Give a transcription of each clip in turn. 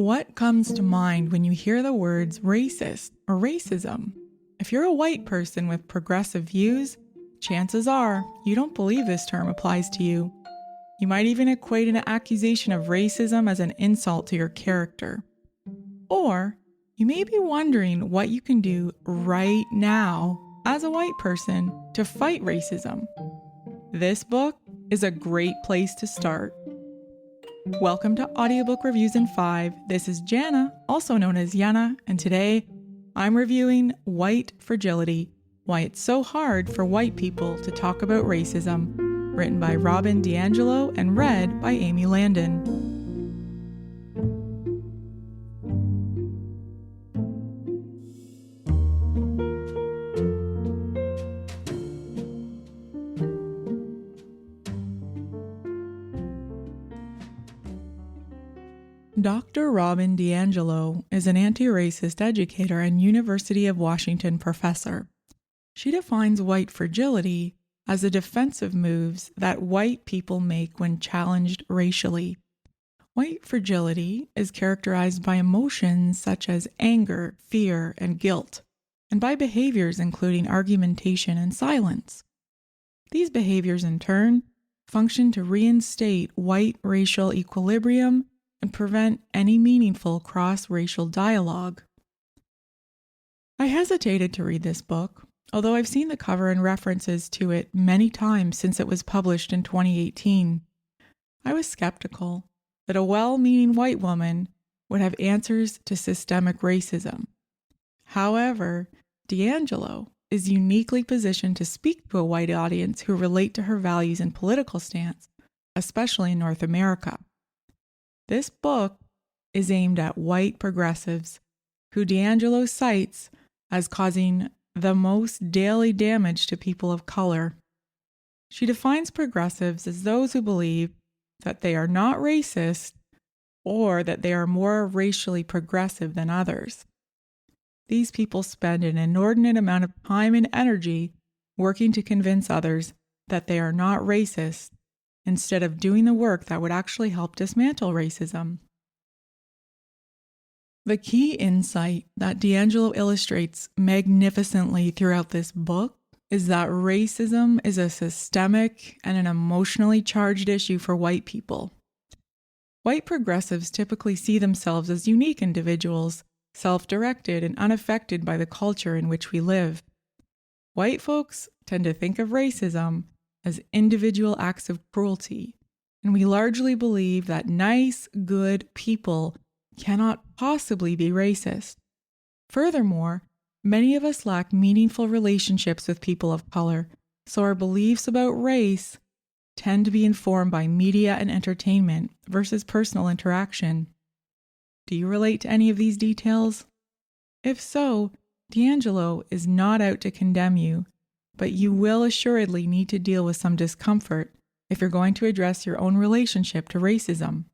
What comes to mind when you hear the words racist or racism? If you're a white person with progressive views, chances are you don't believe this term applies to you. You might even equate an accusation of racism as an insult to your character. Or you may be wondering what you can do right now as a white person to fight racism. This book is a great place to start. Welcome to Audiobook Reviews in 5. This is Jana, also known as Yana, and today I'm reviewing White Fragility, Why It's So Hard for White People to Talk About Racism, written by Robin DiAngelo and read by Amy Landon. Dr. Robin DiAngelo is an anti-racist educator and University of Washington professor. She defines white fragility as the defensive moves that white people make when challenged racially. White fragility is characterized by emotions such as anger, fear, and guilt, and by behaviors including argumentation and silence. These behaviors, in turn, function to reinstate white racial equilibrium and prevent any meaningful cross-racial dialogue. I hesitated to read this book, although I've seen the cover and references to it many times since it was published in 2018. I was skeptical that a well-meaning white woman would have answers to systemic racism. However, DiAngelo is uniquely positioned to speak to a white audience who relate to her values and political stance, especially in North America. This book is aimed at white progressives, who DiAngelo cites as causing the most daily damage to people of color. She defines progressives as those who believe that they are not racist or that they are more racially progressive than others. These people spend an inordinate amount of time and energy working to convince others that they are not racist, instead of doing the work that would actually help dismantle racism. The key insight that DiAngelo illustrates magnificently throughout this book is that racism is a systemic and an emotionally charged issue for white people. White progressives typically see themselves as unique individuals, self-directed and unaffected by the culture in which we live. White folks tend to think of racism as individual acts of cruelty, and we largely believe that nice, good people cannot possibly be racist. Furthermore, many of us lack meaningful relationships with people of color, so our beliefs about race tend to be informed by media and entertainment versus personal interaction. Do you relate to any of these details? If so, DiAngelo is not out to condemn you, but you will assuredly need to deal with some discomfort if you're going to address your own relationship to racism.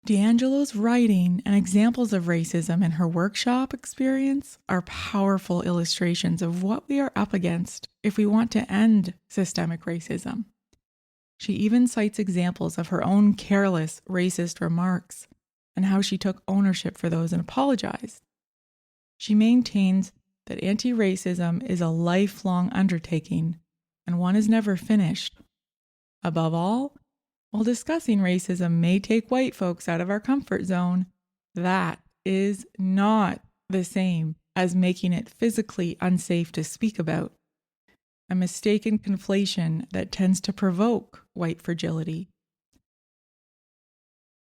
DiAngelo's writing and examples of racism in her workshop experience are powerful illustrations of what we are up against if we want to end systemic racism. She even cites examples of her own careless, racist remarks and how she took ownership for those and apologized. She maintains that anti-racism is a lifelong undertaking, and one is never finished. Above all, while discussing racism may take white folks out of our comfort zone, that is not the same as making it physically unsafe to speak about. A mistaken conflation that tends to provoke white fragility.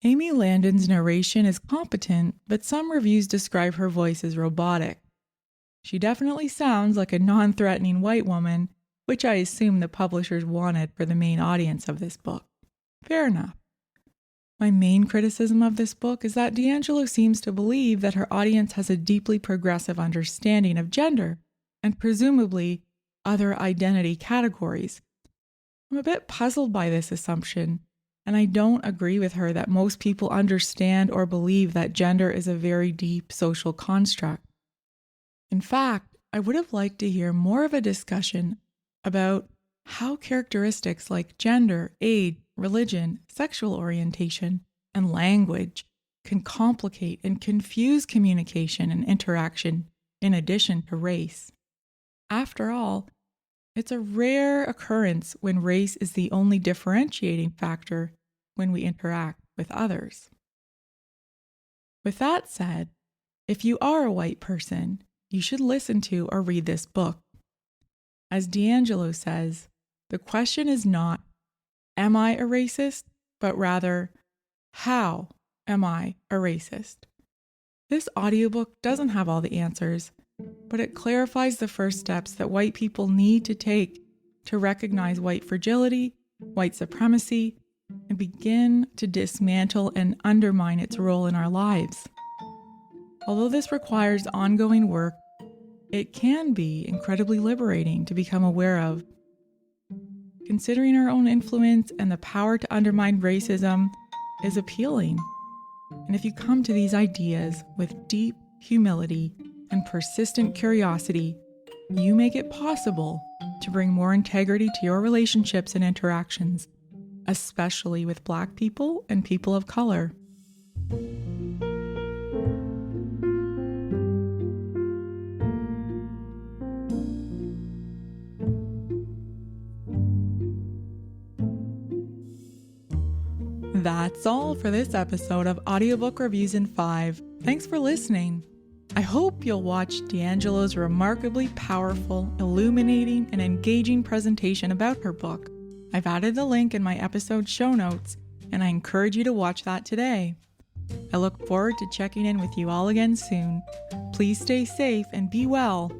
Amy Landon's narration is competent, but some reviews describe her voice as robotic. She definitely sounds like a non-threatening white woman, which I assume the publishers wanted for the main audience of this book. Fair enough. My main criticism of this book is that DiAngelo seems to believe that her audience has a deeply progressive understanding of gender and presumably other identity categories. I'm a bit puzzled by this assumption, and I don't agree with her that most people understand or believe that gender is a very deep social construct. In fact, I would have liked to hear more of a discussion about how characteristics like gender, age, religion, sexual orientation, and language can complicate and confuse communication and interaction in addition to race. After all, it's a rare occurrence when race is the only differentiating factor when we interact with others. With that said, if you are a white person, you should listen to or read this book. As D'Angelo says, the question is not, am I a racist? But rather, how am I a racist? This audiobook doesn't have all the answers, but it clarifies the first steps that white people need to take to recognize white fragility, white supremacy, and begin to dismantle and undermine its role in our lives. Although this requires ongoing work, it can be incredibly liberating to become aware of. Considering our own influence and the power to undermine racism is appealing. And if you come to these ideas with deep humility and persistent curiosity, you make it possible to bring more integrity to your relationships and interactions, especially with Black people and people of color. That's all for this episode of Audiobook Reviews in 5. Thanks for listening. I hope you'll watch D'Angelo's remarkably powerful, illuminating, and engaging presentation about her book. I've added the link in my episode show notes, and I encourage you to watch that today. I look forward to checking in with you all again soon. Please stay safe and be well.